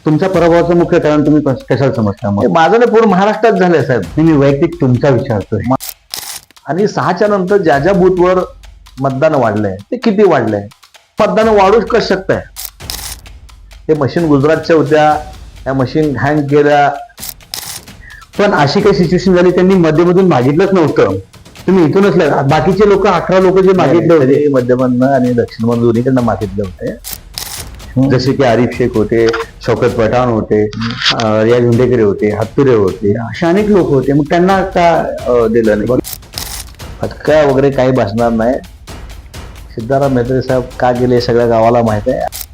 तुमच्या पराभवाचं मुख्य कारण तुम्ही कशाला समजता मग? माझं नाही पूर्ण महाराष्ट्रात झालंय साहेब. मी वैयक्तिक तुमचा विचारतोय. आणि 6च्या नंतर ज्या ज्या बूथवर मतदान वाढलंय ते किती वाढलंय? मतदान वाढूच कसं शकतंय? हे मशीन गुजरातच्या होत्या, त्या मशीन हँग केल्या. पण अशी काही सिच्युएशन झाली त्यांनी मध्यमधून मागितलंच नव्हतं, तुम्ही इथूनच बाकीचे लोक 18 लोक जे मागितले होते मध्यमधनं आणि दक्षिणमधून दोन्हीकडनं मागितले होते. जसे की आरिफ शेख होते, शौकत पठाण होते, रिया झुंडेकरे होते, हत्तुरे होते, असे अनेक लोक होते. मग त्यांना का दिलं नाही? फटका वगैरे काही बसणार नाही. सिद्धाराम म्हेत्रे साहेब का गेले सगळ्या गावाला माहित आहे.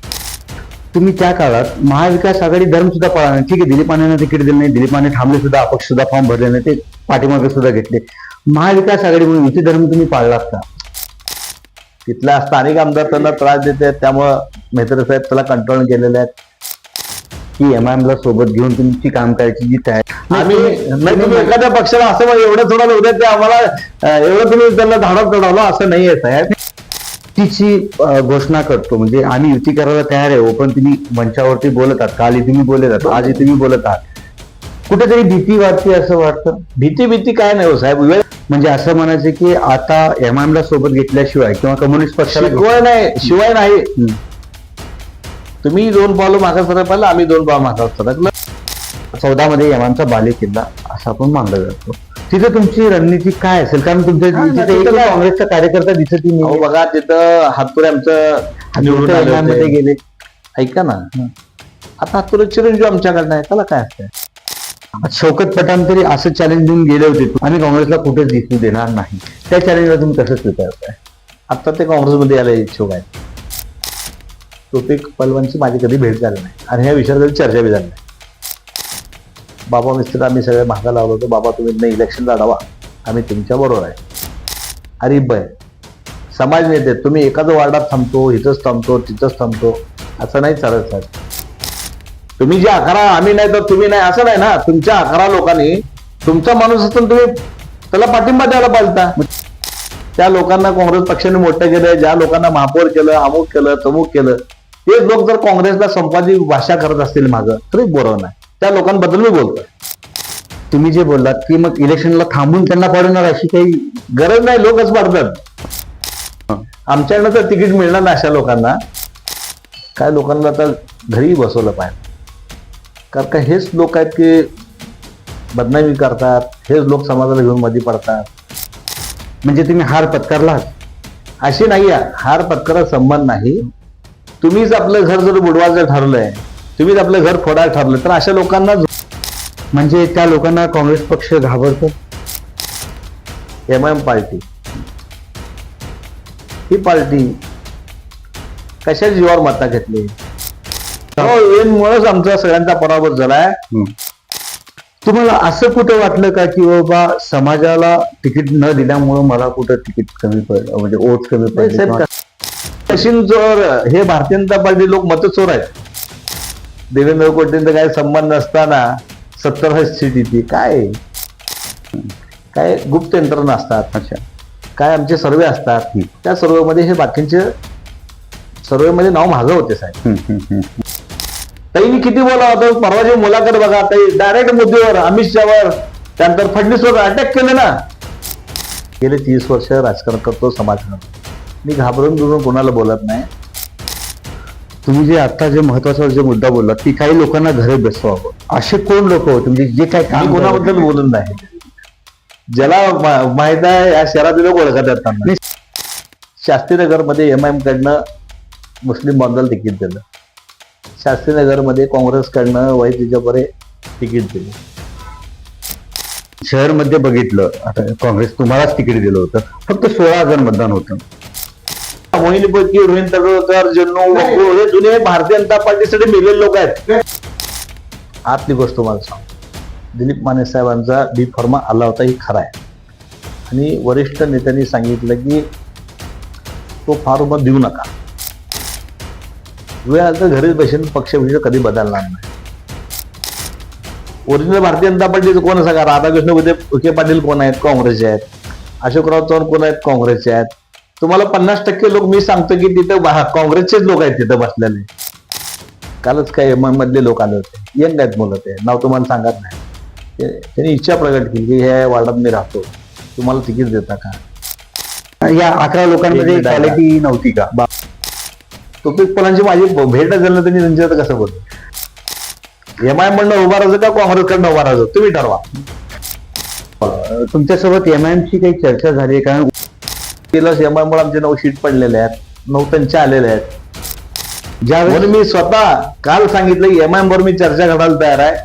तुम्ही त्या काळात महाविकास आघाडी धर्म सुद्धा पाळला नाही. ठीक आहे, दिलीप मानेंना तिकीट दिलं नाही, दिलीप माने थांबले सुद्धा, अपक्ष सुद्धा फॉर्म भरले नाही, ते पाठीमागे सुद्धा घेतले. महाविकास आघाडी म्हणून युती धर्म तुम्ही पाळलात का? तिथल्या स्थानिक आमदार त्यांना त्रास देते, त्यामुळं म्हेत्रे साहेब त्याला कंट्रोल केलेले आहेत. की एमआयएम ला सोबत घेऊन तुमची काम करायची जी तयारी आम्ही नाही, तुम्ही एखाद्या पक्षाला असं एवढं थोडं होतं ते आम्हाला एवढं तुम्ही त्यांना धाडत चढवलं असं नाहीये साहेब. युतीची घोषणा करतो म्हणजे आम्ही युती करायला तयार आहे हो, पण तुम्ही मंचावरती बोलत आहात, काल तुम्ही बोलत आहात, आज तुम्ही बोलत आहात. कुठेतरी भीती वाटते असं वाटतं. भीती काय नाही हो साहेब. वेळ म्हणजे असं म्हणायचं की आता एमआयएम ला सोबत घेतल्याशिवाय किंवा कम्युनिस्ट पक्षाला शिवाय नाही. तुम्ही 2 पावलं मागास सरक पाहिलं, आम्ही 2 पावलं मागास सरकलं. 14 मध्ये एमआयएमचा बालेकिल्ला असा पण मानला जातो. तिथे तुमची रणनीती काय असेल? कारण तुमच्या काँग्रेसचा कार्यकर्ता दिसत नाही. बघा तिथं हातपुरे आमचं निवडून मध्ये गेले. ऐका ना, आता हातपुरे चिरंजीव आमच्याकडनं आहे, त्याला काय असतंय? शौकत पठाण तरी असं चॅलेंज देऊन गेले होते, आम्ही काँग्रेसला कुठेच दिसू देणार नाही. त्या चॅलेंजला तुम्ही कसं स्वीकारताय? आता ते काँग्रेसमध्ये यायला इच्छुक आहेत. तोपिक पलवानची माझी कधी भेट झाली नाही आणि ह्या विषयावर कधी चर्चा बी झाली नाही. बाबा मिस्टर आम्ही सगळे मागा लावलो होतो, बाबा तुम्ही नाही इलेक्शन लढवा, आम्ही तुमच्या बरोबर आहे. अरे बाय समाज नेते तुम्ही एकाच वार्डात थांबतो, इथंच थांबतो, तिथंच थांबतो, असं नाही चालत साहेब. तुम्ही जे 11 आम्ही नाही तर तुम्ही नाही असं नाही ना. तुमच्या 11 लोकांनी तुमचा माणूस असून तुम्ही त्याला पाठिंबा द्यायला पाहिजे. त्या लोकांना काँग्रेस पक्षाने मोठं केलं, ज्या लोकांना महापौर केलं, अमुक केलं, तमुक केलं, तेच लोक जर काँग्रेसला संपादित भाषा करत असतील मागं तरी बरोबर नाही. त्या लोकांबद्दल मी बोलतोय. तुम्ही जे बोललात की मग इलेक्शनला थांबून त्यांना पाडवणार अशी काही गरज नाही, लोकच पाडतात. आमच्याकडनं तर तिकीट मिळणार नाही अशा लोकांना. काय लोकांना तर घरी बसवलं पाहिजे. कारण का हेच लोक आहेत की बदनामी करतात, हेच लोक समाजाला घेऊन मध्ये पडतात. म्हणजे तुम्ही हार पत्करलात अशी नाही आहे. हार पत्कराचा संबंध नाही. तुम्हीच आपलं घर जर बुडवायचं ठरलंय, तुम्हीच आपलं घर फोडायला ठरलं, तर अशा लोकांना म्हणजे त्या लोकांना काँग्रेस पक्ष घाबरतो. एमआयएम पार्टी ही पार्टी कशा जीवावर मता घेतली? मुळेच आमचा सगळ्यांचा पराभव झालाय. तुम्हाला असं कुठं वाटलं का की बाबा समाजाला तिकीट न दिल्यामुळं मला कुठं तिकीट कमी पडलं, म्हणजे वोट कमी पडले? मशीन चोर हे भारतीय जनता पार्टी लोक मत चोर आहेत. देवेंद्र कोटेंचा काय संबंध नसताना 70 सीट येते. काय गुप्त यंत्रणा असतात, काय आमचे सर्वे असतात, त्या सर्वेमध्ये हे बाकींचे सर्वेमध्ये नाव माझं होते साहेब. ताईंनी किती बोला होतं परवाची मुलाखत बघा, ताई डायरेक्ट मुद्द्यावर अमित शहावर त्यानंतर फडणवीसवर अटॅक केले ना. गेले 30 वर्ष राजकारण करतो, समाजकारण. मी घाबरून कोणाला बोलत नाही. तुम्ही जे आता जे महत्वाचा जे मुद्दा बोलला की काही लोकांना घरी बसवावं, असे कोण लोक होते म्हणजे जे काय मी कोणाबद्दल बोलत नाही. ज्याला माहित आहे या शहरातील लोक ओळखत आहेत. शास्त्रीनगरमध्ये एमआयएम कडनं मुस्लिम बांधवाला तिकीट दिलं, शास्त्रीनगरमध्ये काँग्रेसकडनं वैद्यच्यापरे तिकीट दिलं. शहरमध्ये बघितलं आता काँग्रेस तुम्हालाच तिकीट दिलं होतं, फक्त 16,000 मतदान होतं. मोहिनीपैकी रोहित तडोळकर, जन्नू वक्रू हे जुने भारतीय जनता पार्टीसाठी मिळलेले लोक आहेत. आतली गोष्ट तुम्हाला सांग, दिलीप माने साहेबांचा बी फॉर्मा आला होता, ही खरा आहे. आणि वरिष्ठ नेत्यांनी सांगितलं की तो फॉर्म देऊ नका. वेळ आता घरीच बसून पक्षविषय कधी बदलणार नाही. ओरिजिनल भारतीय जनता पार्टीचं कोण सांगा? राधाकृष्ण विखे पाटील कोण आहेत? काँग्रेसचे आहेत. अशोकराव चव्हाण कोण आहेत? काँग्रेसचे आहेत. तुम्हाला 50% लोक मी सांगतो की तिथं काँग्रेसचेच लोक आहेत तिथं बसलेले. कालच काही एमआय मधले लोक आले होते, यंग आहेत मुलं, ते नाव तुम्हाला सांगत नाही. त्यांनी इच्छा प्रकट केली की ह्या वार्डात मी राहतो, तुम्हाला तिकीट देता का? या 11 लोकांमध्ये एक क्वालिटी नव्हती का? तोपिक पलांची माझी भेट झाली ना, त्यांनी त्यांच्यात कसं बोलतो, एमआय म्हणून उभा राहायचं का काँग्रेसकडनं उभा राहायचं तुम्ही ठरवा. तुमच्यासोबत एमआयएमची काही चर्चा झाली आहे? कारण एमआय मुळे आमचे 9 शीट पडलेले आहेत, 9 त्यांचे आलेले आहेत. ज्यावेळेस म्हणून मी स्वतः काल सांगितलं एमआय बरोबर मी चर्चा करायला तयार आहे.